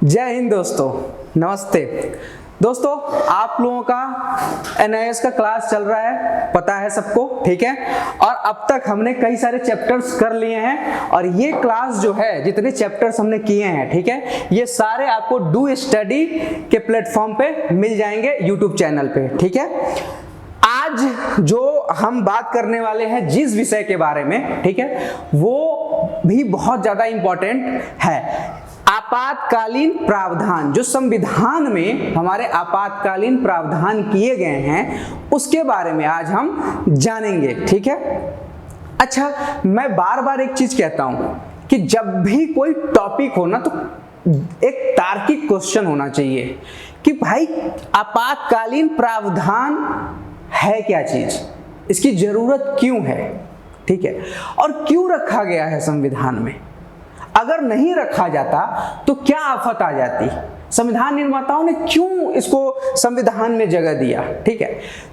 जय हिंद दोस्तों, नमस्ते दोस्तों। आप लोगों का NIS का क्लास चल रहा है, पता है सबको, ठीक है। और अब तक हमने कई सारे चैप्टर्स कर लिए हैं और ये क्लास जो है, जितने चैप्टर्स हमने किए हैं, ठीक है, ये सारे आपको डू स्टडी के प्लेटफॉर्म पे मिल जाएंगे यूट्यूब चैनल पे, ठीक है। आज जो हम बात करने वाले हैं जिस विषय के बारे में, ठीक है, वो भी बहुत ज्यादा इंपॉर्टेंट है। आपातकालीन प्रावधान, जो संविधान में हमारे आपातकालीन प्रावधान किए गए हैं, उसके बारे में आज हम जानेंगे, ठीक है। अच्छा, मैं बार बार एक चीज कहता हूं कि जब भी कोई टॉपिक हो ना, तो एक तार्किक क्वेश्चन होना चाहिए कि भाई आपातकालीन प्रावधान है क्या चीज, इसकी जरूरत क्यों है, ठीक है, और क्यों रखा गया है संविधान में। अगर नहीं रखा जाता तो क्या आफत आ जाती, संविधान निर्माताओं ने क्यों इसको संविधान में जगह दिया, ठीक है।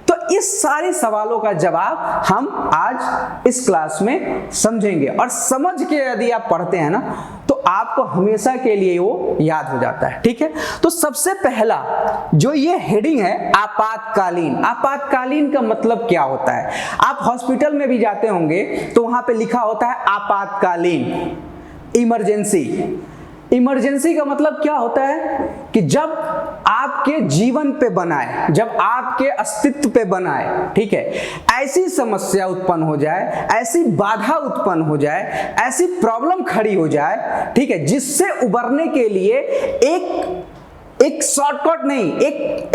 तो इस सारे सवालों का जवाब हम आज इस क्लास में समझेंगे और समझ के यदि आप पढ़ते हैं ना, तो आपको हमेशा के लिए वो याद हो जाता है, ठीक है। तो सबसे पहला जो ये हेडिंग है, आपातकालीन। आपातकालीन का मतलब क्या होता है? आप हॉस्पिटल में भी जाते होंगे तो वहां पे लिखा होता है आपातकालीन, इमरजेंसी। इमरजेंसी का मतलब क्या होता है कि जब आपके जीवन पे बनाए, जब आपके अस्तित्व पे बनाए, ठीक है, ऐसी समस्या उत्पन्न हो जाए, ऐसी बाधा उत्पन्न हो जाए, ऐसी प्रॉब्लम खड़ी हो जाए, ठीक है, जिससे उबरने के लिए एक शॉर्टकट नहीं, एक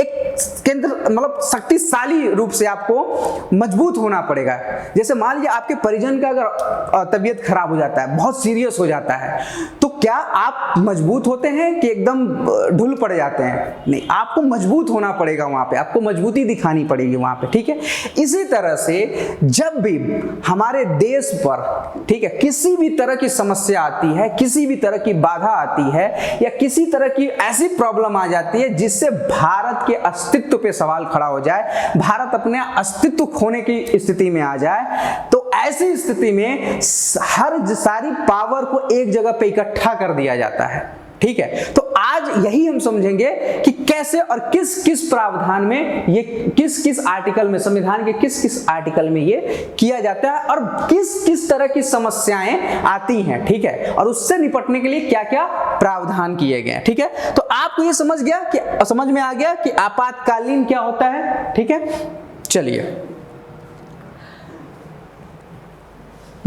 केंद्र, मतलब शक्तिशाली रूप से आपको मजबूत होना पड़ेगा। जैसे मान लीजिए आपके परिजन का अगर तबीयत खराब हो जाता है, बहुत सीरियस हो जाता है, तो क्या आप मजबूत होते हैं कि एकदम ढुल पड़ जाते हैं? नहीं, आपको मजबूत होना पड़ेगा, वहां पे आपको मजबूती दिखानी पड़ेगी वहां पे, ठीक है। इसी तरह से जब भी हमारे देश पर, ठीक है, किसी भी तरह की समस्या आती है, किसी भी तरह की बाधा आती है, या किसी तरह की ऐसी प्रॉब्लम आ जाती है जिससे भारत के अस्तित्व पे सवाल खड़ा हो जाए, भारत अपने अस्तित्व खोने की स्थिति में आ जाए, तो ऐसी स्थिति में सारी पावर को एक जगह पे इकट्ठा कर दिया जाता है, ठीक है। तो आज यही हम समझेंगे कि कैसे और किस किस प्रावधान में ये, किस किस आर्टिकल में, संविधान के किस किस आर्टिकल में ये किया जाता है और किस किस तरह की समस्याएं आती हैं, ठीक है, और उससे निपटने के लिए क्या क्या प्रावधान किए गए हैं, ठीक है। तो आपको ये समझ में आ गया कि आपातकालीन क्या होता है, ठीक है। चलिए,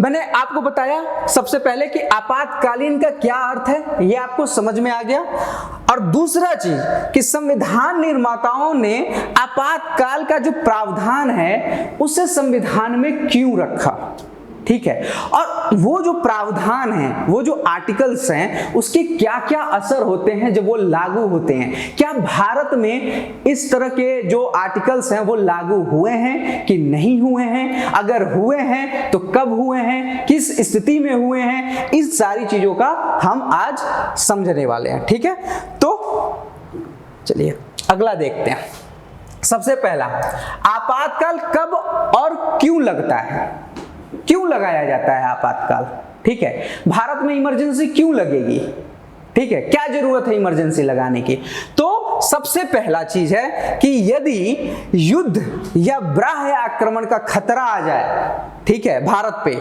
मैंने आपको बताया सबसे पहले कि आपातकालीन का क्या अर्थ है, ये आपको समझ में आ गया। और दूसरा चीज कि संविधान निर्माताओं ने आपातकाल का जो प्रावधान है उसे संविधान में क्यों रखा, ठीक है, और वो जो प्रावधान है, वो जो आर्टिकल्स हैं, उसके क्या क्या असर होते हैं जब वो लागू होते हैं। क्या भारत में इस तरह के जो आर्टिकल्स हैं वो लागू हुए हैं कि नहीं हुए हैं? अगर हुए हैं तो कब हुए हैं, किस स्थिति में हुए हैं, इस सारी चीजों का हम आज समझने वाले हैं, ठीक है। तो चलिए अगला देखते हैं। सबसे पहला, आपातकाल कब और क्यों लगता है, क्यों लगाया जाता है आपातकाल, ठीक है। भारत में इमरजेंसी क्यों लगेगी, ठीक है, क्या जरूरत है इमरजेंसी लगाने की? तो सबसे पहला चीज है कि यदि युद्ध या बाह्य आक्रमण का खतरा आ जाए, ठीक है, भारत पे,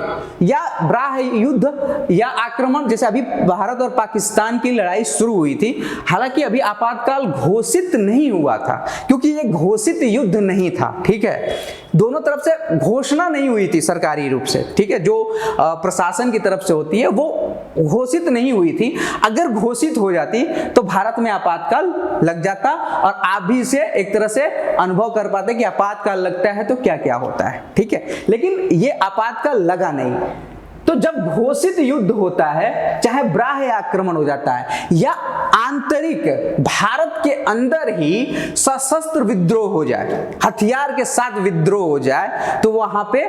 या बाह्य युद्ध या आक्रमण, जैसे अभी भारत और पाकिस्तान की लड़ाई शुरू हुई थी, हालांकि अभी आपातकाल घोषित नहीं हुआ था क्योंकि ये घोषित युद्ध नहीं था, ठीक है, दोनों तरफ से घोषणा नहीं हुई थी सरकारी रूप से, ठीक है, जो प्रशासन की तरफ से होती है वो घोषित नहीं हुई थी। अगर घोषित हो जाती तो भारत में आपातकाल लग जाता और आप भी इसे एक तरह से अनुभव कर पाते कि आपातकाल लगता है तो क्या क्या होता है, ठीक है। लेकिन ये आपातकाल लगा नहीं। तो जब घोषित युद्ध होता है, चाहे बाह्य आक्रमण हो जाता है या आंतरिक भारत के अंदर ही सशस्त्र विद्रोह हो जाए, हथियार के साथ विद्रोह हो जाए, तो वहां पे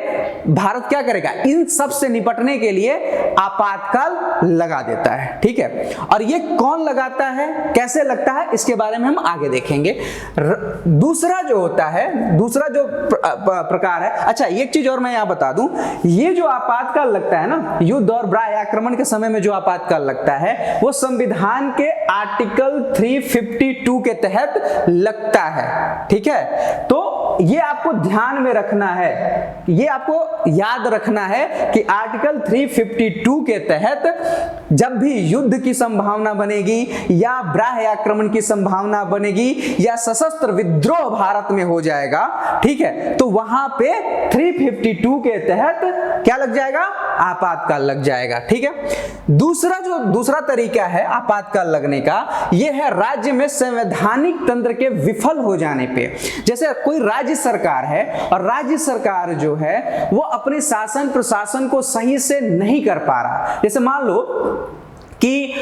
भारत क्या करेगा? इन सब से निपटने के लिए आपातकाल लगा देता है, ठीक है। और ये कौन लगाता है, कैसे लगता है, इसके बारे में हम आगे देखेंगे। दूसरा जो होता है, दूसरा जो प्रकार है, अच्छा एक चीज और मैं यहां बता दूं, ये जो आपातकाल लगता है ना, युद्ध और बाह्य आक्रमण के समय में जो आपातकाल लगता है, वो संविधान के आर्टिकल 352 के तहत लगता है। ठीक है, तो ये आपको ध्यान में रखना है, ये आपको याद रखना है कि आर्टिकल 352 के तहत जब भी युद्ध की संभावना बनेगी या बाह्य आक्रमण की संभावना बनेगी या सशस्त्र विद्रोह भारत में हो जाएगा, ठीक है, तो वहां पे 352 के तहत क्या लग जाएगा? आपातकाल लग जाएगा। ठीक है, दूसरा तरीका है आपातकाल लगने का, यह है राज्य में संवैधानिक तंत्र के विफल हो जाने पे। जैसे कोई राज्य सरकार है और राज्य सरकार जो है वो अपने शासन प्रशासन को सही से नहीं कर पा रहा। जैसे मान लो कि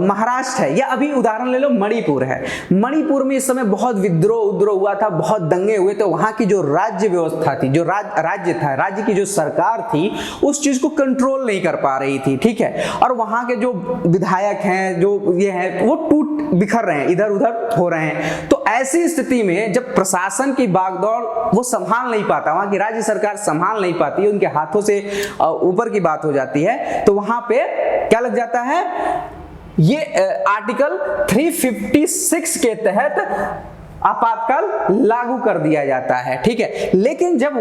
महाराष्ट्र है या अभी उदाहरण ले लो मणिपुर है, मणिपुर में इस समय बहुत विद्रोह हुआ था, बहुत दंगे हुए, तो वहां की जो राज्य व्यवस्था थी, जो राज्य था, राज्य की जो सरकार थी, उस चीज को कंट्रोल नहीं कर पा रही थी। ठीक है, और वहां के जो विधायक हैं, जो ये हैं, वो टूट बिखर रहे हैं, इधर उधर हो रहे हैं। तो ऐसी स्थिति में जब प्रशासन की बागडोर वो संभाल नहीं पाता, वहां की राज्य सरकार संभाल नहीं पाती है, उनके हाथों से ऊपर की बात हो जाती है, तो वहां पे क्या लग जाता है? ये आर्टिकल 356 के तहत आपातकाल लागू कर दिया जाता है। ठीक है, लेकिन जब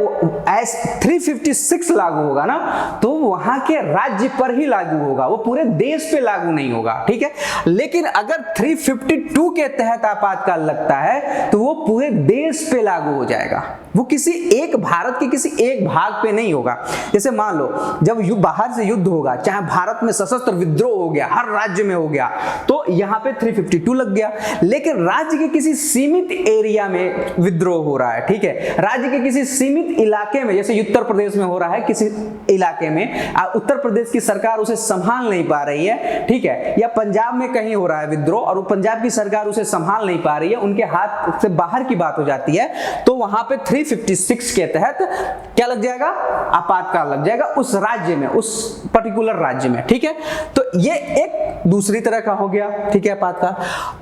356 लागू होगा ना, तो वहां के राज्य पर ही लागू होगा, वो पूरे देश पे लागू नहीं होगा। ठीक है, लेकिन अगर 352 के तहत आपातकाल लगता है तो वो पूरे देश पे लागू हो जाएगा, वो किसी एक भारत के किसी एक भाग पे नहीं होगा। जैसे मान लो जब बाहर से युद्ध होगा, चाहे भारत में सशस्त्र विद्रोह हो गया, हर राज्य में हो गया, तो यहां पे 352 लग गया। लेकिन राज्य के किसी सीमित एरिया में विद्रोह हो रहा है, ठीक है, राज्य के किसी सीमित इलाके में, जैसे उत्तर प्रदेश में हो रहा है, किसी इलाके में उत्तर प्रदेश की सरकार उसे संभाल नहीं पा रही है, ठीक है, या पंजाब में कहीं हो रहा है विद्रोह और पंजाब की सरकार उसे संभाल नहीं पा रही है, उनके हाथ से बाहर की बात हो जाती है, तो वहां पे 356 के तहत क्या लग जाएगा? आपातकाल लग जाएगा उस राज्य में, उस पर्टिकुलर राज्य में। ठीक है, तो ये एक दूसरी तरह का हो गया। ठीक है, आपातकाल।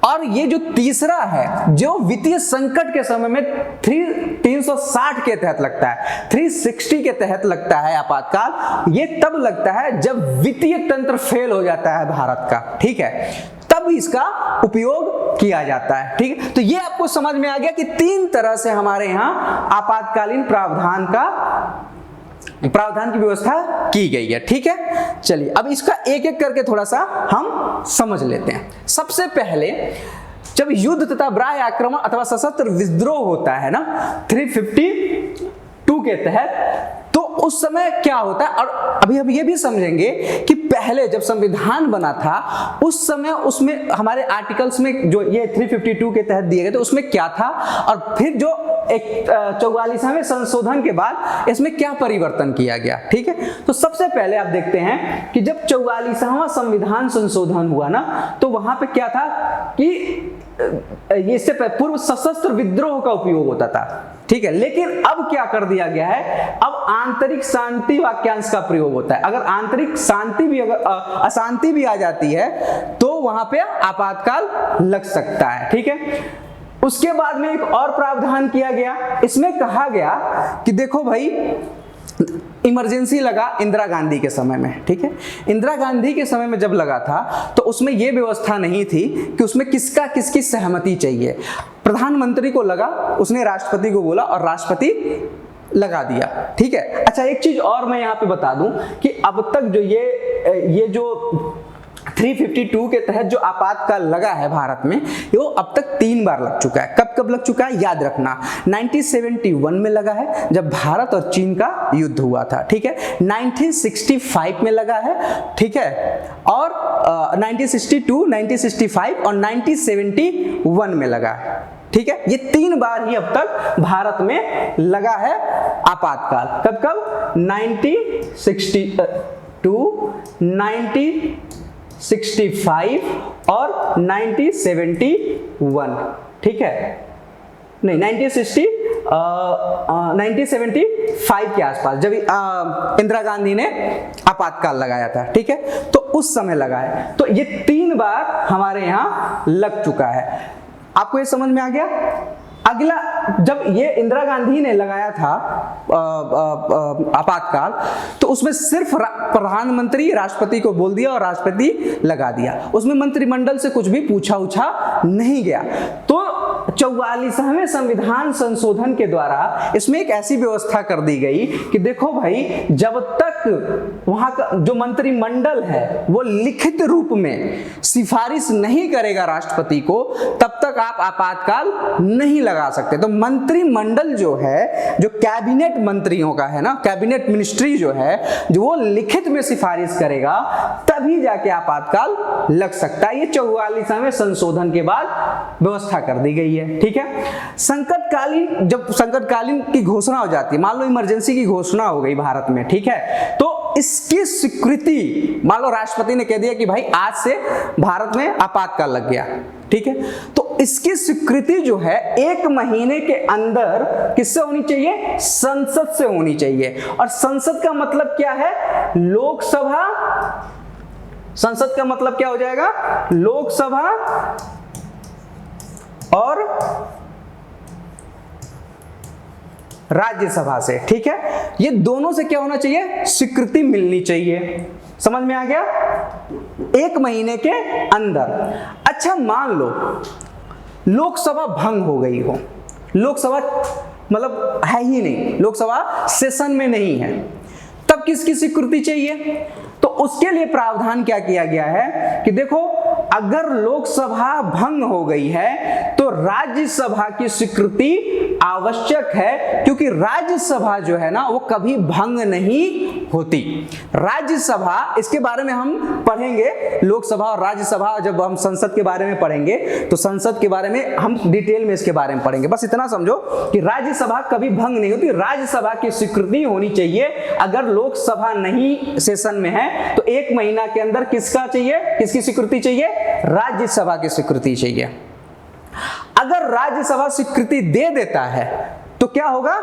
और ये जो तीसरा है, जो वित्तीय संकट के समय में 360 के तहत लगता है, 360 के तहत लगता है आपातकाल, ये तब लगता है जब वित्तीय तंत्र फेल हो जाता है भारत का। ठीक है, तब इसका उपयोग किया जाता है। ठीक है, तो ये आपको समझ में आ गया कि 3 तरह से हमारे यहां आपातकालीन प्रावधान की व्यवस्था की गई है। ठीक है, चलिए अब इसका एक एक करके थोड़ा सा हम समझ लेते हैं। सबसे पहले जब युद्ध तथा बाह्य आक्रमण अथवा सशस्त्र विद्रोह होता है ना 352 के तहत, तो उस समय क्या होता है, और अभी हम ये भी समझेंगे कि पहले जब संविधान बना था उस समय उसमें हमारे आर्टिकल्स में जो ये 352 के तहत दिए गए थे उसमें क्या था, और फिर जो 44वें संशोधन के बाद इसमें क्या परिवर्तन किया गया। ठीक है, तो सबसे पहले आप देखते हैं कि जब 44वां संविधान संशोधन हुआ ना, तो वहां पे क्या था कि इससे पूर्व सशस्त्र विद्रोह का उपयोग होता था। ठीक है, लेकिन अब क्या कर दिया गया है, अब आंतरिक शांति वाक्यांश का प्रयोग होता है। अगर आंतरिक शांति भी, अगर अशांति भी आ जाती है तो वहां पे आपातकाल लग सकता है। ठीक है, उसके बाद में एक और प्रावधान किया गया, इसमें कहा गया कि देखो भाई, इमरजेंसी लगा इंदिरा गांधी के समय में। ठीक है, इंदिरा गांधी के समय में जब लगा था तो उसमें यह व्यवस्था नहीं थी कि उसमें किसकी सहमति चाहिए। प्रधानमंत्री को लगा, उसने राष्ट्रपति को बोला और राष्ट्रपति लगा दिया। ठीक है, अच्छा एक चीज और मैं यहाँ पे बता दूं कि अब तक जो ये जो 352 के तहत जो आपातकाल लगा है भारत में, वो अब तक 3 बार लग चुका है। कब कब लग चुका है याद रखना, 1971 में लगा है जब भारत और चीन का युद्ध हुआ था। ठीक है, 1965 में लगा है। ठीक है, और 1962, 1965 और 1971 में लगा है। ठीक है, ये 3 बार ही अब तक भारत में लगा है आपातकाल। कब कब? 1962, 1965 और 1971। ठीक है, नहीं 1975 के आसपास जब इंदिरा गांधी ने आपातकाल लगाया था। ठीक है, तो उस समय लगा है। तो ये 3 बार हमारे यहाँ लग चुका है। आपको ये समझ में आ गया? अगला जब ये इंदिरा गांधी ने लगाया था आपातकाल, तो उसमें सिर्फ प्रधानमंत्री राष्ट्रपति को बोल दिया और राष्ट्रपति लगा दिया, उसमें मंत्रिमंडल से कुछ भी पूछा उछा नहीं गया। तो 44वें संविधान संशोधन के द्वारा इसमें एक ऐसी व्यवस्था कर दी गई कि देखो भाई, जब तक वहां का जो मंत्रिमंडल है वो लिखित रूप में सिफारिश नहीं करेगा राष्ट्रपति को, तब तक आप आपातकाल नहीं लगा सकते। तो मंत्रिमंडल जो है, जो कैबिनेट मंत्रियों का है ना, कैबिनेट मिनिस्ट्री जो है, जो वो लिखित में सिफारिश करेगा तभी जाके आपातकाल लग सकता है। ये 44वें संशोधन के बाद व्यवस्था कर दी गई है। ठीक है, संकटकालीन, जब संकटकालीन की घोषणा हो जाती है, मान लो इमरजेंसी की घोषणा हो गई भारत में, ठीक है, तो इसकी स्वीकृति, मान लो राष्ट्रपति ने कह दिया कि भाई आज से भारत में आपातकाल लग गया, ठीक है, तो इसकी स्वीकृति जो है 1 महीने के अंदर किससे होनी चाहिए? संसद से होनी चाहिए। और संसद का मतलब क्या है? लोकसभा। संसद का मतलब क्या हो जाएगा? लोकसभा और राज्यसभा से। ठीक है, ये दोनों से क्या होना चाहिए? स्वीकृति मिलनी चाहिए। समझ में आ गया? 1 महीने के अंदर। अच्छा, मान लो लोकसभा भंग हो गई हो, लोकसभा मतलब है ही नहीं, लोकसभा सेशन में नहीं है, तब किसकी स्वीकृति चाहिए? तो उसके लिए प्रावधान क्या किया गया है कि देखो, अगर लोकसभा भंग हो गई है तो राज्यसभा की स्वीकृति आवश्यक है, क्योंकि राज्यसभा जो है ना वो कभी भंग नहीं होती। राज्यसभा, इसके बारे में हम पढ़ेंगे, लोकसभा और राज्यसभा जब हम संसद के बारे में पढ़ेंगे तो संसद के बारे में हम डिटेल में इसके बारे में पढ़ेंगे। बस इतना समझो कि राज्यसभा कभी भंग नहीं होती, राज्यसभा की स्वीकृति होनी चाहिए। अगर लोकसभा नहीं सेशन में है तो 1 महीना के अंदर किसका चाहिए? किसकी स्वीकृति चाहिए? राज्यसभा की स्वीकृति चाहिए। अगर राज्यसभा स्वीकृति दे देता है तो क्या होगा?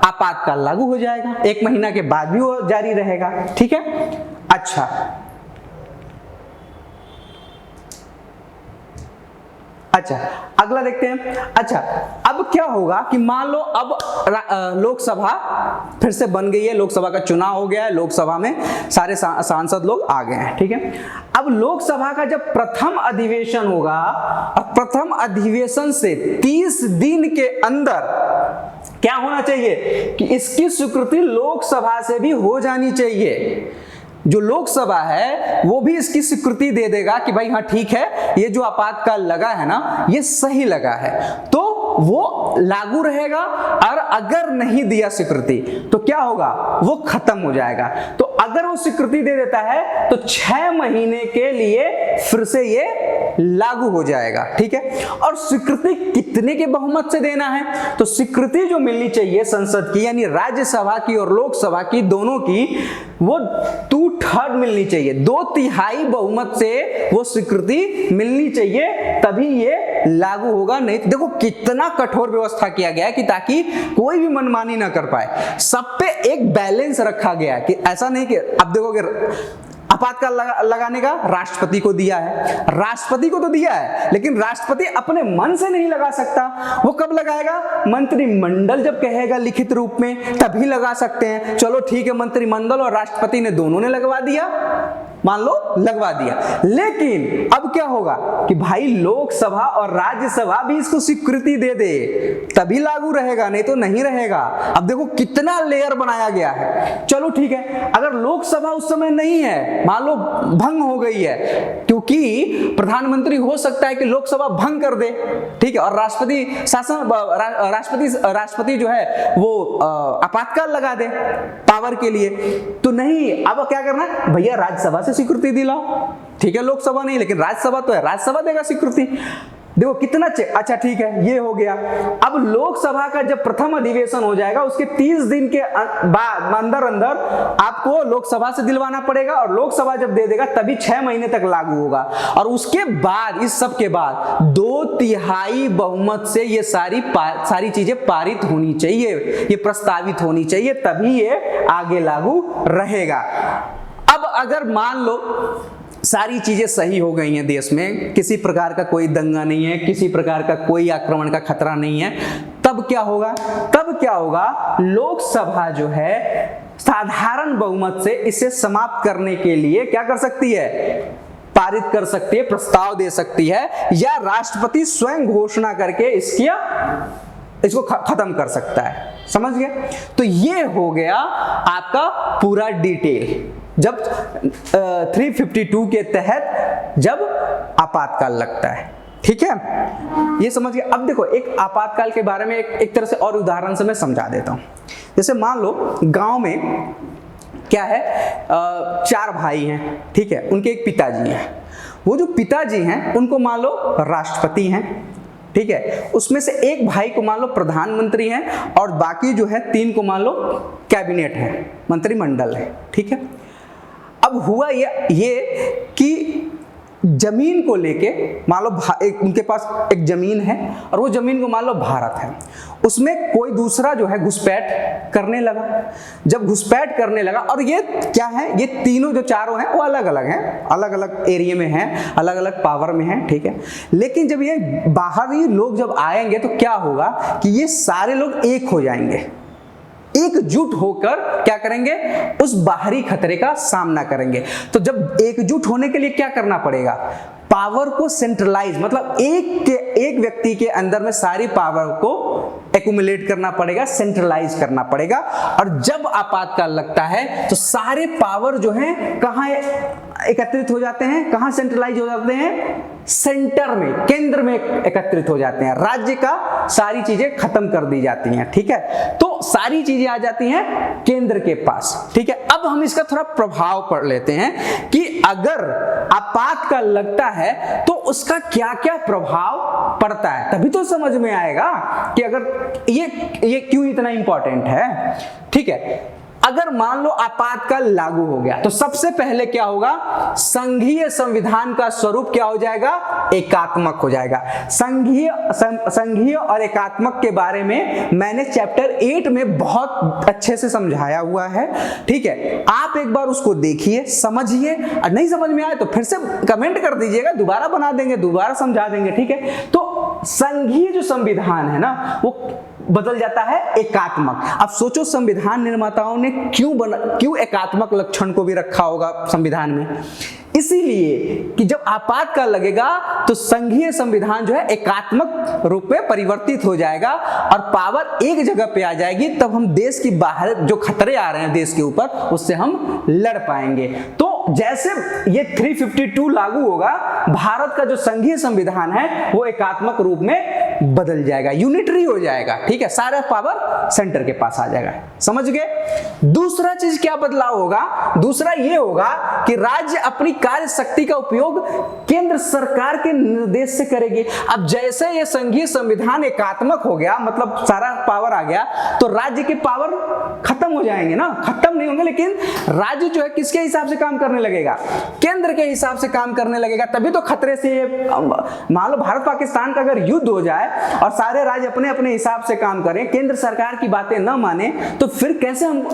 आपातकाल लागू हो जाएगा, 1 महीना के बाद भी वो जारी रहेगा। ठीक है, अच्छा अगला देखते हैं। अच्छा, अब क्या होगा कि मान लो अब लोकसभा फिर से बन गई है, लोकसभा का चुनाव हो गया है, लोकसभा में सारे सांसद लोग आ गए हैं। ठीक है, अब लोकसभा का जब प्रथम अधिवेशन होगा, और प्रथम अधिवेशन से 30 दिन के अंदर क्या होना चाहिए कि इसकी स्वीकृति लोकसभा से भी हो जानी चाहिए। जो लोकसभा है वो भी इसकी स्वीकृति दे देगा कि भाई हाँ ठीक है, ये जो आपातकाल लगा है ना ये सही लगा है, तो वो लागू रहेगा। और अगर नहीं दिया स्वीकृति तो क्या होगा? वो खत्म हो जाएगा। तो अगर वो स्वीकृति दे देता है तो 6 महीने के लिए फिर से ये लागू हो जाएगा। ठीक है, और स्वीकृति कितने के बहुमत से देना है? तो स्वीकृति जो मिलनी चाहिए संसद की, यानी राज्यसभा की और लोकसभा की, दोनों की, वो 2/3 मिलनी चाहिए, 2/3 बहुमत से वो स्वीकृति मिलनी चाहिए, तभी ये लागू होगा। नहीं तो देखो कितना कठोर व्यवस्था किया गया है कि ताकि कोई भी मनमानी ना कर पाए, सब पे एक बैलेंस रखा गया है कि ऐसा नहीं कि अब देखोगे आपातकाल लगाने का राष्ट्रपति को दिया है, राष्ट्रपति को तो दिया है, लेकिन राष्ट्रपति अपने मन से नहीं लगा सकता। वो कब लगाएगा? मंत्रिमंडल जब कहेगा लिखित रूप में, तभी लगा सकते हैं। चलो ठीक है, मंत्रिमंडल और राष्ट्रपति ने दोनों ने लगवा दिया, मान लो लगवा दिया, लेकिन अब क्या होगा कि भाई लोकसभा और राज्यसभा भी इसको स्वीकृति दे दे तभी लागू रहेगा, नहीं तो नहीं रहेगा। अब देखो कितना लेयर बनाया गया है। चलो ठीक है, अगर लोकसभा उस समय नहीं है, मान लो भंग हो गई है, क्योंकि प्रधानमंत्री हो सकता है कि लोकसभा भंग कर दे, ठीक है, और राष्ट्रपति शासन राष्ट्रपति जो है वो आपातकाल लगा दे पावर के लिए, तो नहीं, अब क्या करना है भैया? राज्यसभा से स्वीकृति दिलाओ। ठीक है, लोकसभा नहीं, लेकिन राज्यसभा तो है, राज्यसभा देगा स्वीकृति। देखो कितना अच्छा ठीक है, ये हो गया। अब लोकसभा का जब प्रथम अधिवेशन हो जाएगा उसके 30 दिन के बाद अंदर आपको लोकसभा से दिलवाना पड़ेगा, और लोकसभा जब दे देगा तभी 6 महीने तक लागू होगा। और उसके बाद, इस सब के बाद 2/3 बहुमत से ये सारी चीजें पारित होनी चाहिए, ये प्रस्तावित होनी चाहिए, तभी ये आगे लागू रहेगा। अब अगर मान लो सारी चीजें सही हो गई हैं, देश में किसी प्रकार का कोई दंगा नहीं है, किसी प्रकार का कोई आक्रमण का खतरा नहीं है, तब तब क्या होगा, लोकसभा जो है साधारण बहुमत से इसे समाप्त करने के लिए क्या कर सकती है, पारित कर सकती है, प्रस्ताव दे सकती है, या राष्ट्रपति स्वयं घोषणा करके इसको खत्म कर सकता है। समझ गए? तो ये हो गया आपका पूरा डिटेल जब 352 के तहत जब आपातकाल लगता है। ठीक है, ये समझ गए। अब देखो, एक आपातकाल के बारे में एक तरह से और उदाहरण से मैं समझा देता हूं। जैसे मान लो गांव में क्या है, 4 भाई हैं, ठीक है, उनके एक पिताजी हैं। वो जो पिताजी हैं उनको मान लो राष्ट्रपति हैं, ठीक है, उसमें से एक भाई को मान लो प्रधानमंत्री हैं और बाकी जो है 3 को मान लो कैबिनेट है, मंत्रिमंडल है। ठीक है, अब हुआ ये कि जमीन को लेके मान लो उनके पास एक जमीन है और वो जमीन को मान लो भारत है, उसमें कोई दूसरा जो है घुसपैठ करने लगा। जब घुसपैठ करने लगा, और ये क्या है, ये तीनों जो चारों हैं वो अलग अलग हैं, अलग अलग एरिया में हैं, अलग अलग पावर में हैं, ठीक है। लेकिन जब ये बाहरी लोग जब आएंगे तो क्या होगा कि ये सारे लोग एक हो जाएंगे, एकजुट होकर क्या करेंगे, उस बाहरी खतरे का सामना करेंगे। तो जब एकजुट होने के लिए क्या करना पड़ेगा, पावर को सेंट्रलाइज, मतलब एक व्यक्ति के अंदर में सारी पावर को एक्युमुलेट करना पड़ेगा, सेंट्रलाइज करना पड़ेगा। और जब आपातकाल लगता है तो सारे पावर जो हैं कहां एकत्रित हो जाते हैं, कहां सेंट्रलाइज हो जाते हैं, सेंटर में, केंद्र में एकत्रित हो जाते हैं। राज्य का सारी चीजें खत्म कर दी जाती हैं, ठीक है, तो सारी चीजें आ जाती हैं केंद्र के पास। ठीक है, अब हम इसका थोड़ा प्रभाव पढ़ लेते हैं कि अगर आपातकाल लगता है तो उसका क्या क्या प्रभाव पड़ता है, तभी तो समझ में आएगा कि अगर ये क्यों इतना इंपॉर्टेंट है। ठीक है, अगर मान लो आपातकाल लागू हो गया तो सबसे पहले क्या होगा, संघीय संविधान का स्वरूप क्या हो जाएगा, एकात्मक हो जाएगा। संघीय और एकात्मक के बारे में मैंने चैप्टर 8 में बहुत अच्छे से समझाया हुआ है। ठीक है, आप एक बार उसको देखिए, समझिए, और नहीं समझ में आए तो फिर से कमेंट कर दीजिएगा, दोबारा बना देंगे, दोबारा समझा देंगे। ठीक है, तो संघीय जो संविधान है ना वो बदल जाता है एकात्मक। अब सोचो संविधान निर्माताओं ने क्यों एकात्मक लक्षण को भी रखा होगा संविधान में, इसीलिए कि जब आपातकाल लगेगा तो संघीय संविधान जो है एकात्मक रूप में परिवर्तित हो जाएगा और पावर एक जगह पे आ जाएगी। तब हम देश की बाहर जो खतरे आ रहे हैं देश के ऊपर, उससे हम लड़ पाएंगे। तो जैसे ये 352 लागू होगा, भारत का जो संघीय संविधान है वो एकात्मक रूप में बदल जाएगा, यूनिटरी हो जाएगा। ठीक है, सारा पावर सेंटर के पास आ जाएगा। समझ गए? दूसरा चीज क्या बदलाव होगा, दूसरा ये होगा कि राज्य अपनी कार्य शक्ति का उपयोग केंद्र सरकार के निर्देश से करेगी। अब जैसे ये संघीय संविधान एकात्मक हो गया, मतलब सारा पावर आ गया, तो राज्य के पावर खत्म हो जाएंगे ना, खत्म नहीं होंगे, लेकिन राज्य जो है किसके हिसाब से काम करने लगेगा, केंद्र के हिसाब से काम करने लगेगा। तभी तो खतरे से, मान लो भारत पाकिस्तान का अगर युद्ध हो जाए और सारे राज्य अपने अपने हिसाब से काम करें, केंद्र सरकार की बातें न माने, तो फिर कैसे हम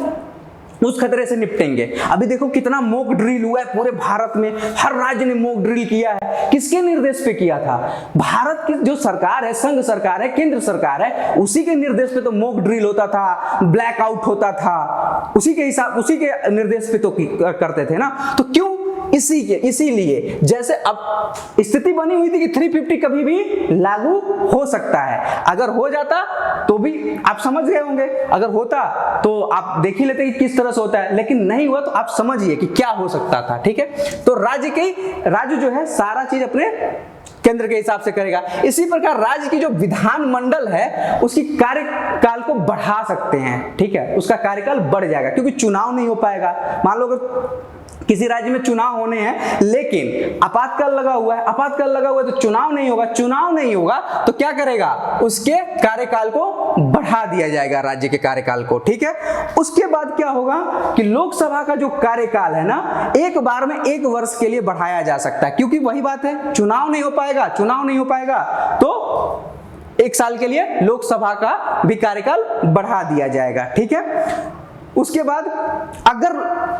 उस खतरे से निपटेंगे। अभी देखो कितना मॉक ड्रिल हुआ है पूरे भारत में, हर राज्य ने मॉक ड्रिल किया है। किसके निर्देश पे किया था? भारत की जो सरकार है, संघ सरकार है, केंद्र सरकार है, उसी के निर्देश पे तो मॉक ड्रिल होता था, ब्लैकआउट होता था, उसी के निर्देश पे तो करते थे ना। तो क्यों? इसीलिए जैसे अब स्थिति बनी हुई थी कि 350 कभी भी लागू हो सकता है। अगर हो जाता तो भी आप समझ गए होंगे, अगर होता तो आप देख ही लेते कि किस तरह से होता है, लेकिन नहीं हुआ तो आप समझिए कि क्या हो सकता था। ठीक है, तो राज्य जो है सारा चीज अपने केंद्र के हिसाब से करेगा। इसी प्रकार राज्य की जो विधानमंडल है उसकी कार्यकाल को बढ़ा सकते हैं। ठीक है, उसका कार्यकाल बढ़ जाएगा क्योंकि चुनाव नहीं हो पाएगा। मान लो अगर किसी राज्य में चुनाव होने हैं लेकिन आपातकाल लगा हुआ है तो चुनाव नहीं होगा तो क्या करेगा, उसके कार्यकाल को बढ़ा दिया जाएगा, राज्य के कार्यकाल को। ठीक है, उसके बाद क्या होगा कि लोकसभा का जो कार्यकाल है ना, एक बार में 1 वर्ष के लिए बढ़ाया जा सकता है, क्योंकि वही बात है, चुनाव नहीं हो पाएगा तो 1 साल के लिए लोकसभा का भी कार्यकाल बढ़ा दिया जाएगा। ठीक है, उसके बाद अगर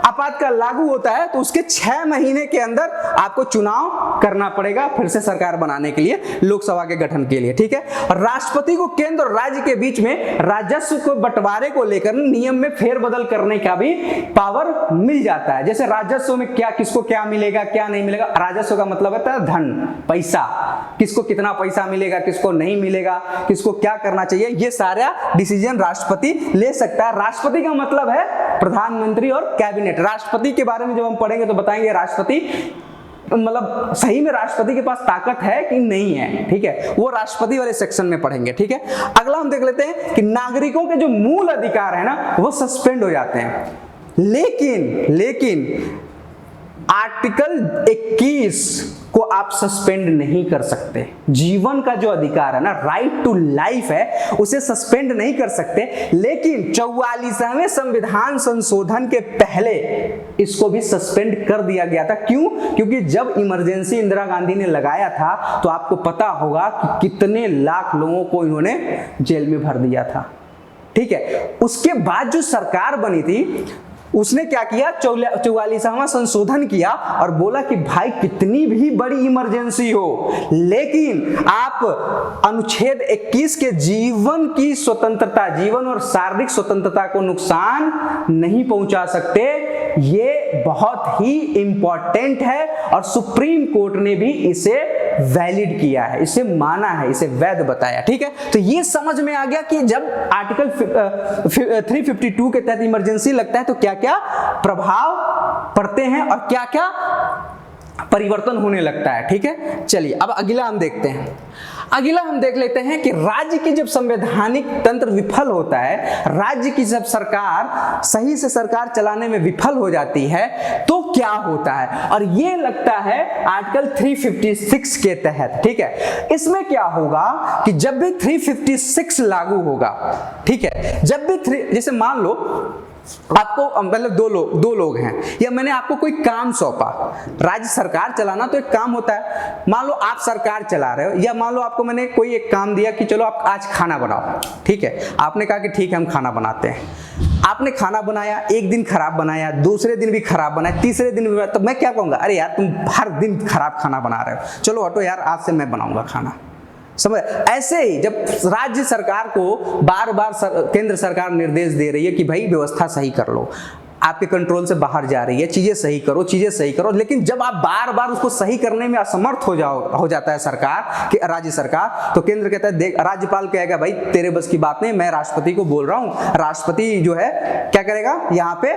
आपातकाल लागू होता है तो उसके 6 महीने के अंदर आपको चुनाव करना पड़ेगा फिर से सरकार बनाने के लिए, लोकसभा के गठन के लिए, ठीक है। और राष्ट्रपति को केंद्र और राज्य के बीच में राजस्व को बंटवारे को लेकर नियम में फेरबदल करने का भी पावर मिल जाता है। जैसे राजस्व में क्या, किसको क्या मिलेगा, क्या नहीं मिलेगा। राजस्व का मतलब होता है धन, पैसा, किसको कितना पैसा मिलेगा, किसको नहीं मिलेगा, किसको क्या करना चाहिए, ये सारा डिसीजन राष्ट्रपति ले सकता है। राष्ट्रपति का मतलब है प्रधानमंत्री और कैबिनेट। राष्ट्रपति के बारे में जब हम पढ़ेंगे तो बताएंगे राष्ट्रपति मतलब सही में राष्ट्रपति के पास ताकत है कि नहीं है, ठीक है, वो राष्ट्रपति वाले सेक्शन में पढ़ेंगे, ठीक है। अगला हम देख लेते हैं कि नागरिकों के जो मूल अधिकार है ना वो सस्पेंड हो जाते हैं, लेकिन आर्टिकल 21 को आप सस्पेंड नहीं कर सकते। जीवन का जो अधिकार है ना, राइट टू लाइफ है, उसे सस्पेंड नहीं कर सकते। लेकिन 44वें संविधान संशोधन के पहले इसको भी सस्पेंड कर दिया गया था। क्यों? क्योंकि जब इमरजेंसी इंदिरा गांधी ने लगाया था तो आपको पता होगा कि कितने लाख लोगों को इन्होंने जेल में भर दिया था, ठीक है। उसके बाद जो सरकार बनी थी उसने क्या किया, 44वां संशोधन किया और बोला कि भाई कितनी भी बड़ी इमरजेंसी हो लेकिन आप अनुच्छेद 21 के जीवन की स्वतंत्रता, जीवन और शारीरिक स्वतंत्रता को नुकसान नहीं पहुंचा सकते। ये बहुत ही इंपॉर्टेंट है और सुप्रीम कोर्ट ने भी इसे वैलिड किया है, इसे माना है, इसे वैध बताया, ठीक है। तो ये समझ में आ गया कि जब आर्टिकल 352 के तहत इमरजेंसी लगता है तो क्या क्या प्रभाव पड़ते हैं और क्या क्या परिवर्तन होने लगता है, ठीक है। चलिए अब अगला हम देखते हैं। अगला हम देख लेते हैं कि राज्य की जब संवैधानिक तंत्र विफल होता है, राज्य की जब सरकार सही से सरकार चलाने में विफल हो जाती है तो क्या होता है, और ये लगता है आर्टिकल 356 के तहत, ठीक है। इसमें क्या होगा कि जब भी 356 लागू होगा, ठीक है, जब भी जैसे मान लो आपको मतलब दो लोग हैं या मैंने आपको कोई काम सौंपा, राज्य सरकार चलाना तो एक काम होता है। मान लो आप सरकार चला रहे हो या मान लो आपको मैंने कोई एक काम दिया कि चलो आप आज खाना बनाओ, ठीक है। आपने कहा कि ठीक है हम खाना बनाते हैं। आपने खाना बनाया, एक दिन खराब बनाया, दूसरे दिन भी खराब बनाया, तीसरे दिन भी, तो मैं क्या कहूंगा, अरे यार तुम हर दिन खराब खाना बना रहे हो, चलो हटो यार आज से मैं बनाऊंगा खाना। समझ? ऐसे ही जब राज्य सरकार को बार बार केंद्र सरकार निर्देश दे रही है कि भाई व्यवस्था सही कर लो, आपके कंट्रोल से बाहर जा रही है, चीजें सही करो, लेकिन जब आप बार बार उसको सही करने में असमर्थ हो जाता है सरकार कि राज्य सरकार, तो केंद्र कहता है देख, राज्यपाल कहेगा भाई तेरे बस की बात नहीं, मैं राष्ट्रपति को बोल रहा हूं, राष्ट्रपति जो है क्या करेगा, यहाँ पे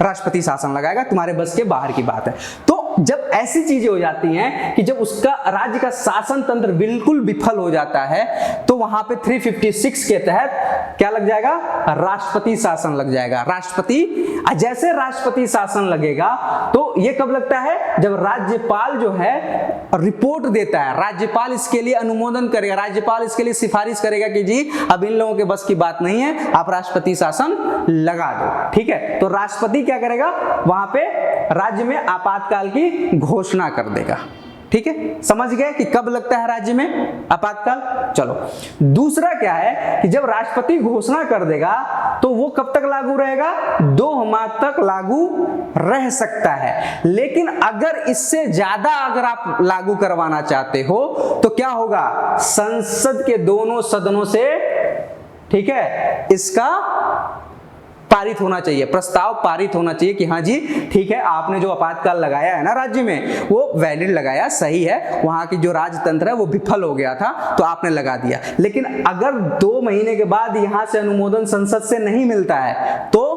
राष्ट्रपति शासन लगाएगा, तुम्हारे बस के बाहर की बात है। तो जब ऐसी चीजें हो जाती हैं कि जब उसका राज्य का शासन तंत्र बिल्कुल विफल हो जाता है तो वहां पे 356 के तहत क्या लग जाएगा, राष्ट्रपति शासन लग जाएगा। जैसे राष्ट्रपति शासन लगेगा तो ये कब लगता है, जब राज्यपाल जो है रिपोर्ट देता है, राज्यपाल इसके लिए अनुमोदन करेगा, राज्यपाल इसके लिए सिफारिश करेगा कि जी अब इन लोगों के बस की बात नहीं है, आप राष्ट्रपति शासन लगा दो, ठीक है। तो राष्ट्रपति क्या करेगा, वहां पे राज्य में आपातकाल की घोषणा कर देगा, ठीक है। समझ गए कि कब लगता है राज्य में आपातकाल। चलो दूसरा क्या है कि जब राष्ट्रपति घोषणा कर देगा तो वो कब तक लागू रहेगा, 2 माह तक लागू रह सकता है। लेकिन अगर इससे ज्यादा अगर आप लागू करवाना चाहते हो तो क्या होगा, संसद के दोनों सदनों से, ठीक है, इसका पारित होना चाहिए, प्रस्ताव पारित होना चाहिए कि हाँ जी ठीक है, आपने जो आपातकाल लगाया है ना राज्य में वो वैलिड लगाया, सही है, वहां की जो राजतंत्र है वो विफल हो गया था तो आपने लगा दिया। लेकिन अगर 2 महीने के बाद यहां से अनुमोदन संसद से नहीं मिलता है तो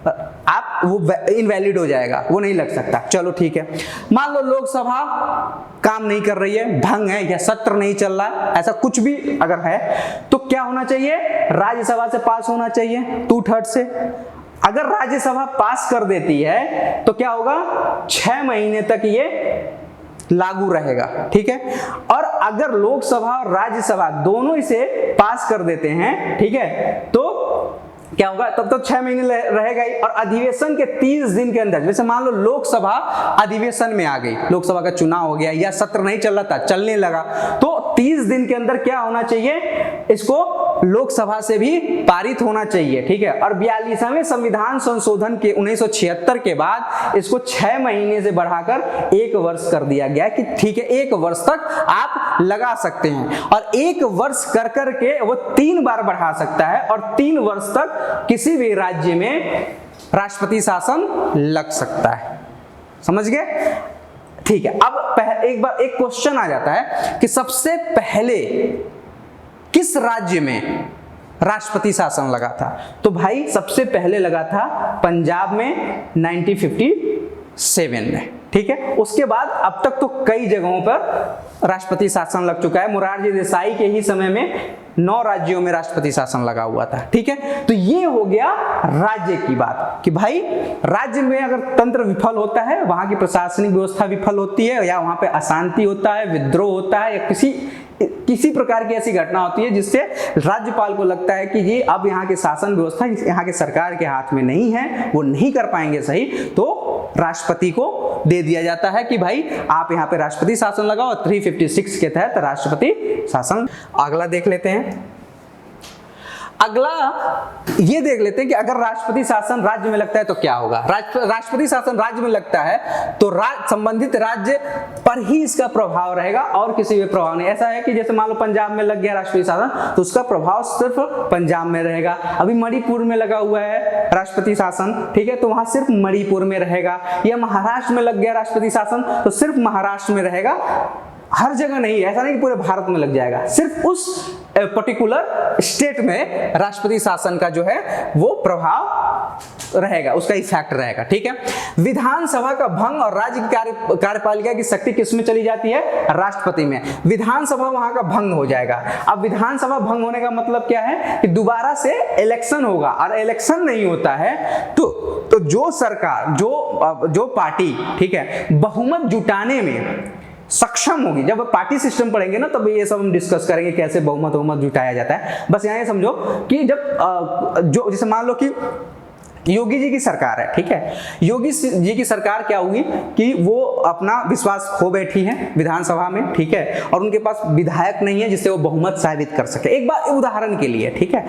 आप वो इनवैलिड हो जाएगा, वो नहीं लग सकता। चलो ठीक है, मान लो लोकसभा काम नहीं कर रही है, भंग है या सत्र नहीं चल रहा, ऐसा कुछ भी अगर है तो क्या होना चाहिए, राज्यसभा से पास होना चाहिए 2/3 से। अगर राज्यसभा पास कर देती है तो क्या होगा, 6 महीने तक ये लागू रहेगा, ठीक है। और अगर लोकसभा और राज्यसभा दोनों इसे पास कर देते हैं, ठीक है, तो क्या होगा, तब तो 6 महीने रहेगा ही। और अधिवेशन के 30 दिन के अंदर, जैसे मान लो लोकसभा अधिवेशन में आ गई, लोकसभा का चुनाव हो गया या सत्र नहीं चल रहा था, चलने लगा, तो 30 दिन के अंदर क्या होना चाहिए, इसको लोकसभा से भी पारित होना चाहिए, ठीक है। और 42वें संविधान संशोधन के 1976 के बाद इसको 6 महीने से बढ़ाकर 1 वर्ष कर दिया गया कि ठीक है 1 वर्ष तक आप लगा सकते हैं, और 1 वर्ष कर करके वो 3 बार बढ़ा सकता है, और 3 वर्ष तक किसी भी राज्य में राष्ट्रपति शासन लग सकता है। समझ गए? ठीक है। अब एक बार एक क्वेश्चन आ जाता है कि सबसे पहले किस राज्य में राष्ट्रपति शासन लगा था? तो भाई सबसे पहले लगा था पंजाब में 1957 में, ठीक है। उसके बाद अब तक तो कई जगहों पर राष्ट्रपति शासन लग चुका है। मोरारजी देसाई के ही समय में 9 राज्यों में राष्ट्रपति शासन लगा हुआ था, ठीक है। तो ये हो गया राज्य की बात कि भाई राज्य में अगर तंत्र विफल होता है, वहां की प्रशासनिक व्यवस्था विफल होती है, या वहां पे अशांति होता है, विद्रोह होता है, या किसी प्रकार की ऐसी घटना होती है जिससे राज्यपाल को लगता है कि ये अब यहाँ के शासन व्यवस्था यहाँ के सरकार के हाथ में नहीं है, वो नहीं कर पाएंगे सही, तो राष्ट्रपति को दे दिया जाता है कि भाई आप यहाँ पे राष्ट्रपति शासन लगाओ। 356 के तहत राष्ट्रपति शासन। अगला देख लेते हैं। अगला ये देख लेते हैं कि अगर राष्ट्रपति शासन राज्य में लगता है तो क्या होगा। राष्ट्रपति शासन राज्य में लगता है तो संबंधित राज्य पर ही इसका प्रभाव रहेगा और किसी भी प्रभाव नहीं। ऐसा है कि जैसे मान लो पंजाब में लग गया राष्ट्रपति शासन तो उसका प्रभाव सिर्फ पंजाब में रहेगा। अभी मणिपुर में लगा हुआ है राष्ट्रपति शासन, ठीक है, तो वहां सिर्फ मणिपुर में रहेगा। या महाराष्ट्र में लग गया राष्ट्रपति शासन तो सिर्फ महाराष्ट्र में रहेगा, हर जगह नहीं। ऐसा नहीं कि पूरे भारत में लग जाएगा, सिर्फ उस पर्टिकुलर स्टेट में राष्ट्रपति शासन का जो है वो प्रभाव रहेगा, उसका इफेक्ट रहेगा, ठीक है। विधानसभा का भंग और राज्य की कार्यपालिका की शक्ति किसमें चली जाती है? राष्ट्रपति में। विधानसभा वहां का भंग हो जाएगा। अब विधानसभा भंग होने का मतलब क्या है कि दोबारा से इलेक्शन होगा, और इलेक्शन नहीं होता है तो जो सरकार जो पार्टी, ठीक है, बहुमत जुटाने में सक्षम होगी। जब पार्टी सिस्टम पढ़ेंगे ना तब ये सब हम डिस्कस करेंगे कैसे बहुमत जुटाया जाता है। बस यहाँ ये समझो कि जब जो जैसे मान लो कि योगी जी की सरकार है, ठीक है, योगी जी की सरकार क्या हुई कि वो अपना विश्वास खो बैठी है विधानसभा में, ठीक है, और उनके पास विधायक नहीं है जिससे वो बहुमत साबित कर सके। एक बार उदाहरण के लिए, ठीक है,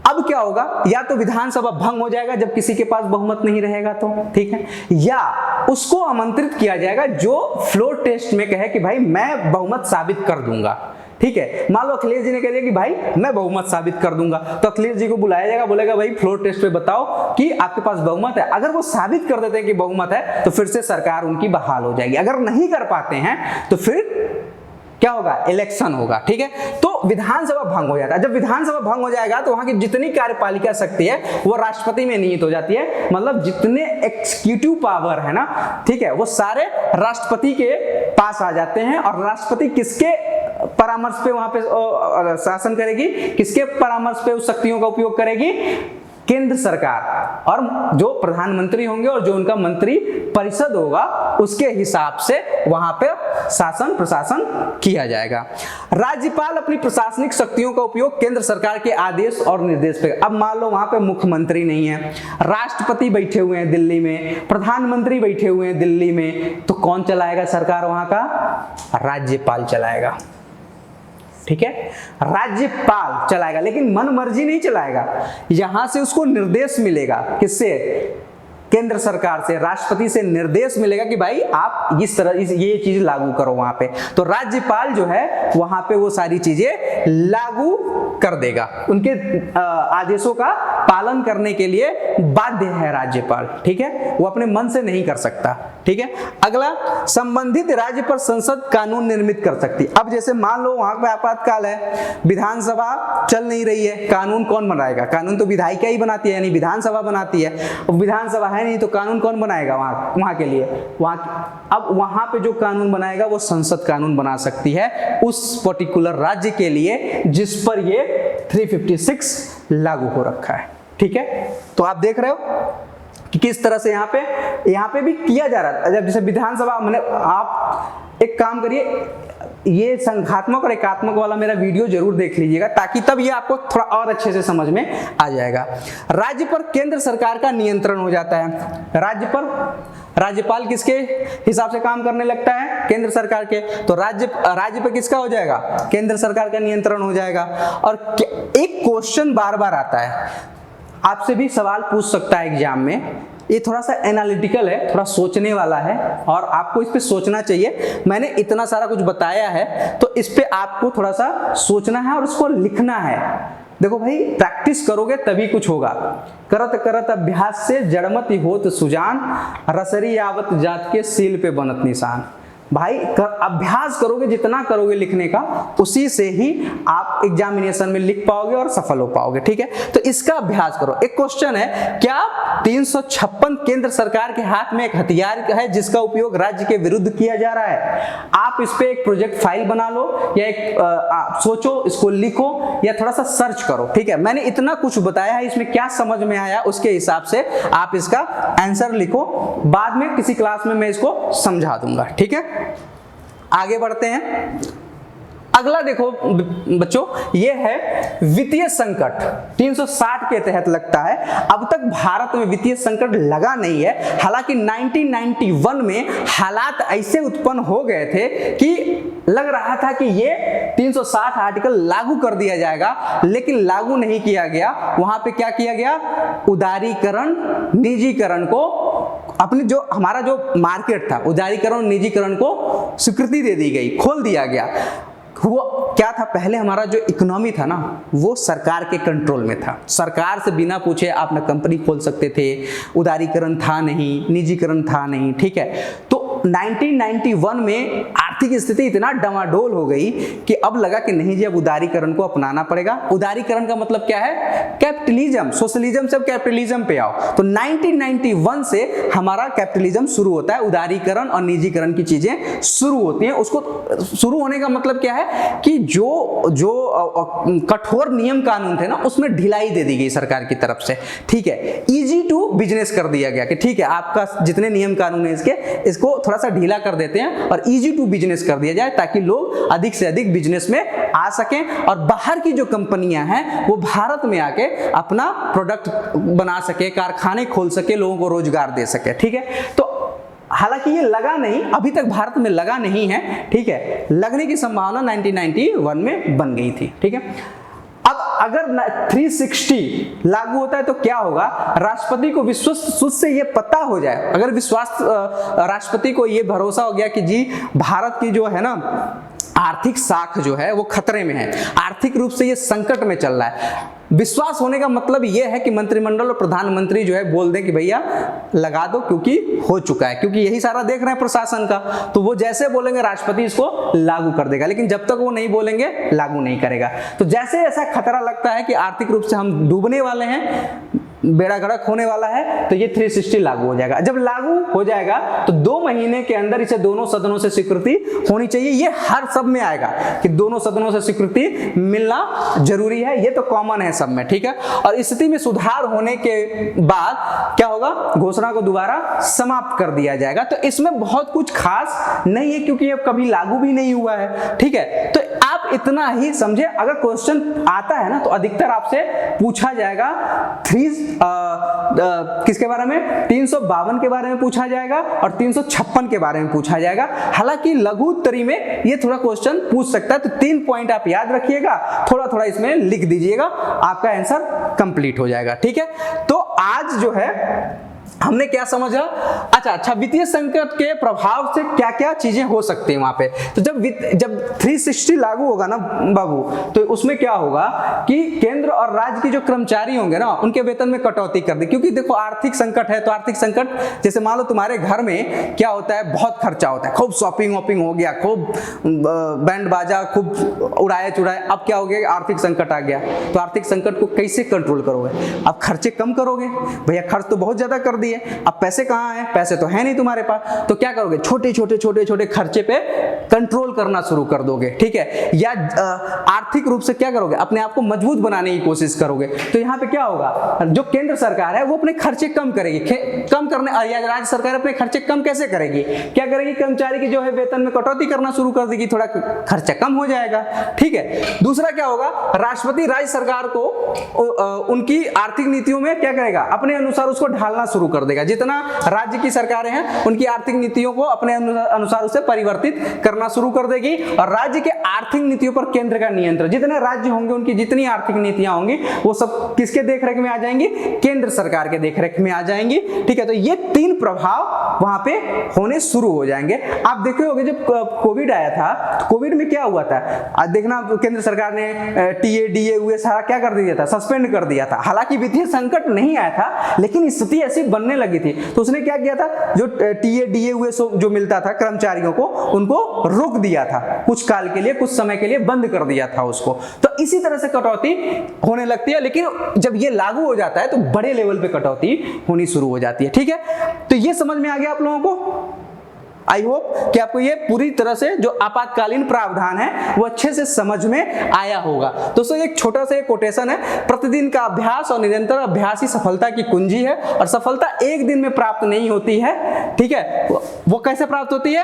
अब क्या होगा, या तो विधानसभा भंग हो जाएगा जब किसी के पास बहुमत नहीं रहेगा तो, ठीक है, या उसको आमंत्रित किया जाएगा जो फ्लोर टेस्ट में कहे कि भाई मैं बहुमत साबित कर दूंगा, ठीक है। मान लो अखिलेश जी ने कह दिया कि भाई मैं बहुमत साबित कर दूंगा, तो अखिलेश जी को बुलाया जाएगा, बोलेगा भाई फ्लोर टेस्ट पे बताओ कि आपके पास बहुमत है। अगर वो साबित कर देते हैं कि बहुमत है तो फिर से सरकार उनकी बहाल हो जाएगी। अगर नहीं कर पाते हैं तो फिर क्या होगा? इलेक्शन होगा, ठीक है। तो विधानसभा भंग हो जाता है। जब विधानसभा भंग हो जाएगा तो वहां की जितनी कार्यपालिका शक्ति है वो राष्ट्रपति में निहित हो जाती है। मतलब जितने एक्सिक्यूटिव पावर है ना, ठीक है, वो सारे राष्ट्रपति के पास आ जाते हैं। और राष्ट्रपति किसके परामर्श पे वहां पे शासन करेगी, किसके परामर्श पे उस शक्तियों का उपयोग करेगी? केंद्र सरकार। और जो प्रधानमंत्री होंगे और जो उनका मंत्री परिषद होगा उसके हिसाब से वहां पे शासन प्रशासन किया जाएगा। राज्यपाल अपनी प्रशासनिक शक्तियों का उपयोग केंद्र सरकार के आदेश और निर्देश पे। अब मान लो वहां पे मुख्यमंत्री नहीं है, राष्ट्रपति बैठे हुए हैं दिल्ली में, प्रधानमंत्री बैठे हुए हैं दिल्ली में, तो कौन चलाएगा सरकार वहां का? राज्यपाल चलाएगा, ठीक है, राज्यपाल चलाएगा। लेकिन मन मर्जी नहीं चलाएगा, यहां से उसको निर्देश मिलेगा। किससे? केंद्र सरकार से, राष्ट्रपति से निर्देश मिलेगा कि भाई आप इस तरह ये चीज लागू करो वहां पे। तो राज्यपाल जो है वहां पे वो सारी चीजें लागू कर देगा। उनके आदेशों का पालन करने के लिए बाध्य है राज्यपाल, ठीक है, वो अपने मन से नहीं कर सकता, ठीक है। अगला, संबंधित राज्य पर संसद कानून निर्मित कर सकती। अब जैसे मान लो वहां पे आपातकाल है, विधानसभा चल नहीं रही है, कानून कौन बनाएगा? कानून तो विधायिका ही बनाती है, यानी विधानसभा बनाती है। विधानसभा है नहीं तो कानून कौन बनाएगा वहां के लिए? अब वहां पे जो कानून बनाएगा वो संसद कानून बना सकती है उस पर्टिकुलर राज्य के लिए जिस पर ये 356 लागू हो रखा है, ठीक है। तो आप देख रहे हो कि किस तरह से यहाँ पे भी किया जा रहा है। जैसे विधानसभा, मैंने आप एक काम करिए, ये संघात्मक और एकात्मक वाला मेरा वीडियो जरूर देख लीजिएगा ताकि तब ये आपको थोड़ा और अच्छे से समझ में आ जाएगा। राज्य पर केंद्र सरकार का नियंत्रण हो जाता है। राज्य पर राज्यपाल किसके हिसाब से काम करने लगता है? केंद्र सरकार के। तो राज्य पे किसका हो जाएगा? केंद्र सरकार का नियंत्रण हो जाएगा। और एक क्वेश्चन बार बार आता है, आपसे भी सवाल पूछ सकता है एग्जाम में, ये थोड़ा सा एनालिटिकल है, थोड़ा सोचने वाला है और आपको इस पे सोचना चाहिए। मैंने इतना सारा कुछ बताया है तो इस पे आपको थोड़ा सा सोचना है और उसको लिखना है। देखो भाई, प्रैक्टिस करोगे तभी कुछ होगा। करत करत अभ्यास से जड़मति होत सुजान, रसरी आवत जात के सील पे बनत निशान। भाई अभ्यास करोगे, जितना करोगे लिखने का, उसी से ही आप एग्जामिनेशन में लिख पाओगे और सफल हो पाओगे। ठीक है, तो इसका अभ्यास करो। एक क्वेश्चन है, क्या 356 केंद्र सरकार के हाथ में एक हथियार है जिसका उपयोग राज्य के विरुद्ध किया जा रहा है? आप इस पे एक प्रोजेक्ट फाइल बना लो या एक आप सोचो, इसको लिखो या थोड़ा सा सर्च करो। ठीक है, मैंने इतना कुछ बताया है, इसमें क्या समझ में आया उसके हिसाब से आप इसका आंसर लिखो। बाद में किसी क्लास में मैं इसको समझा दूंगा। ठीक है, आगे बढ़ते हैं। अगला देखो बच्चों, ये है वित्तीय संकट। 360 के तहत लगता है। अब तक भारत में वित्तीय संकट लगा नहीं है, हालांकि 1991 में हालात ऐसे उत्पन्न हो गए थे कि लग रहा था कि ये 360 आर्टिकल लागू कर दिया जाएगा, लेकिन लागू नहीं किया गया। वहां पे क्या किया गया? उदारीकरण, निजीकरण को, अपनी जो हमारा जो मार्केट था, उदारीकरण और निजीकरण को स्वीकृति दे दी गई, खोल दिया गया। वो क्या था, पहले हमारा जो इकोनॉमी था ना, वो सरकार के कंट्रोल में था। सरकार से बिना पूछे आप ना कंपनी खोल सकते थे, उदारीकरण था नहीं, निजीकरण था नहीं। ठीक है, तो 1991 में आर्थिक स्थिति इतना डमाडोल हो गई कि अब लगा कि नहीं जी, अब उदारीकरण को अपनाना पड़ेगा। उदारीकरण का मतलब क्या है? कैपिटलिज्म। सोशलिज्म से कैपिटलिज्म पे आओ। तो 1991 से हमारा कैपिटलिज्म शुरू होता है, उदारीकरण और निजीकरण की चीजें शुरू होती हैं। उसको शुरू होने का मतलब क्या है कि जो कठोर नियम कानून थे ना, उसमें ढिलाई दे दी गई सरकार की तरफ से। ठीक है, इजी टू बिजनेस कर दिया गया कि ठीक है, आपका जितने नियम कानून है इसको थोड़ा सा ढीला कर देते हैं और इजी टू बिजनेस कर दिया जाए, ताकि लोग अधिक से अधिक बिजनेस में आ सकें और बाहर की जो कंपनियां हैं वो भारत में आके अपना प्रोडक्ट बना सके, कारखाने खोल सके, लोगों को रोजगार दे सके। ठीक है, तो हालांकि ये लगा नहीं, अभी तक भारत में लगा नहीं है। ठीक है, लगने की संभावना 1991 में बन गई थी। ठीक है, अब अगर 360 लागू होता है तो क्या होगा? राष्ट्रपति को विश्वास से ये पता हो जाए, अगर विश्वास राष्ट्रपति को ये भरोसा हो गया कि जी भारत की जो है ना आर्थिक साख जो है वो खतरे में है, आर्थिक रूप से ये संकट में चल रहा है। विश्वास होने का मतलब ये है कि मंत्रिमंडल और प्रधानमंत्री जो है बोल दें कि भैया लगा दो, क्योंकि हो चुका है, क्योंकि यही सारा देख रहे हैं प्रशासन का। तो वो जैसे बोलेंगे राष्ट्रपति इसको लागू कर देगा, लेकिन जब तक वो नहीं बोलेंगे लागू नहीं करेगा। तो जैसे ऐसा खतरा लगता है कि आर्थिक रूप से हम डूबने वाले हैं, बेड़ा गर्क होने वाला है, तो ये 360 लागू हो जाएगा। जब लागू हो जाएगा तो 2 महीने के अंदर इसे दोनों सदनों से स्वीकृति होनी चाहिए। ये हर सब में आएगा कि दोनों सदनों से स्वीकृति मिलना जरूरी है, ये तो कॉमन है सब में। ठीक है, और स्थिति में सुधार होने के बाद क्या होगा? घोषणा को दोबारा समाप्त कर दिया जाएगा। तो इसमें बहुत कुछ खास नहीं है, क्योंकि ये कभी लागू भी नहीं हुआ है। ठीक है, तो आप इतना ही समझे। अगर क्वेश्चन आता है ना तो अधिकतर आपसे पूछा जाएगा किसके बारे में? 352 के बारे में पूछा जाएगा और 356 के बारे में पूछा जाएगा। हालांकि लघु उत्तरी में ये थोड़ा क्वेश्चन पूछ सकता है, तो 3 पॉइंट आप याद रखिएगा, थोड़ा थोड़ा इसमें लिख दीजिएगा, आपका आंसर कंप्लीट हो जाएगा। ठीक है, तो आज जो है हमने क्या समझा? अच्छा, वित्तीय संकट के प्रभाव से क्या क्या चीजें हो सकती हैं वहां पे। तो जब 360 लागू होगा ना बाबू, तो उसमें क्या होगा कि केंद्र और राज्य के जो कर्मचारी होंगे ना, उनके वेतन में कटौती कर दी। क्योंकि देखो आर्थिक संकट है, तो आर्थिक संकट जैसे मान लो तुम्हारे घर में क्या होता है, बहुत खर्चा होता है, खूब शॉपिंग वॉपिंग हो गया, खूब बैंड बाजा खूब उड़ाए चुड़ाए। अब क्या हो गया? आर्थिक संकट आ गया। तो आर्थिक संकट को कैसे कंट्रोल करोगे? अब खर्चे कम करोगे, भैया खर्च तो बहुत ज्यादा कर दिए, अब पैसे कहां हैं? पैसे तो है नहीं तुम्हारे पास, तो क्या करोगे? छोटे छोटे खर्चे पे कंट्रोल करना शुरू कर दोगे। ठीक है, या आर्थिक रूप से क्या करोगे? अपने आप को मजबूत बनाने की कोशिश करोगे। तो यहाँ पे क्या होगा? जो केंद्र सरकार है वो अपने खर्चे कम करेगी, कम करने, या राज्य सरकार अपने खर्चे कम कैसे करेगी? क्या करेगी? कर्मचारी की जो है वेतन में कटौती करना शुरू कर देगी, थोड़ा खर्चा कम हो जाएगा। ठीक है, दूसरा क्या होगा? राष्ट्रपति राज्य सरकार को उनकी आर्थिक नीतियों में क्या करेगा? अपने अनुसार उसको ढालना शुरू कर देगा। जितना राज्य की सरकारें हैं उनकी आर्थिक नीतियों को अपने अनुसार उसे परिवर्तित करना शुरू कर देगी और राज्य के आर्थिक नीतियों पर केंद्र का नियंत्रण, जितने राज्य होंगे उनकी जितनी आर्थिक नीतियां होंगी वो सब किसके देखरेख में आ जाएंगी? केंद्र सरकार के देखरेख में आ जाएंगी। ठीक है, तो ये 3 प्रभाव वहां पे होने शुरू हो जाएंगे। आप देखे होंगे जब कोविड आया था तो कोविड में क्या हुआ था, आज देखना केंद्र सरकार ने टीए डीए हुए सारा क्या कर दिया था, सस्पेंड कर दिया था। हालांकि वित्तीय संकट नहीं आया था लेकिन स्थिति ऐसी बनने लगी थी तो उसने क्या किया था, जो टीए डीए हुए जो मिलता था कर्मचारियों को उनको रोक दिया था, कुछ काल के लिए, कुछ समय के लिए बंद कर दिया था उसको। तो इसी तरह से कटौती होने लगती है, लेकिन जब ये लागू हो जाता है तो बड़े लेवल पे कटौती होनी शुरू हो जाती है। ठीक है, तो ये समझ में आ गया आप लोगों को। आई होप कि आपको ये पूरी तरह से जो आपातकालीन प्रावधान है वो अच्छे से समझ में आया होगा। दोस्तों एक छोटा सा कोटेशन है, प्रतिदिन का अभ्यास और निरंतर अभ्यास ही सफलता की कुंजी है और सफलता एक दिन में प्राप्त नहीं होती है। ठीक है, वो कैसे प्राप्त होती है?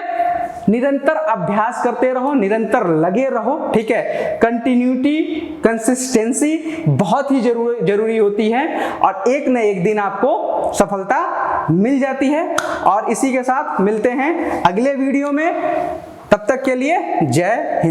निरंतर अभ्यास करते रहो, निरंतर लगे रहो। ठीक है, कंटिन्यूटी, कंसिस्टेंसी बहुत ही जरूरी होती है और एक न एक दिन आपको सफलता मिल जाती है। और इसी के साथ मिलते हैं अगले वीडियो में, तब तक के लिए जय हिंद।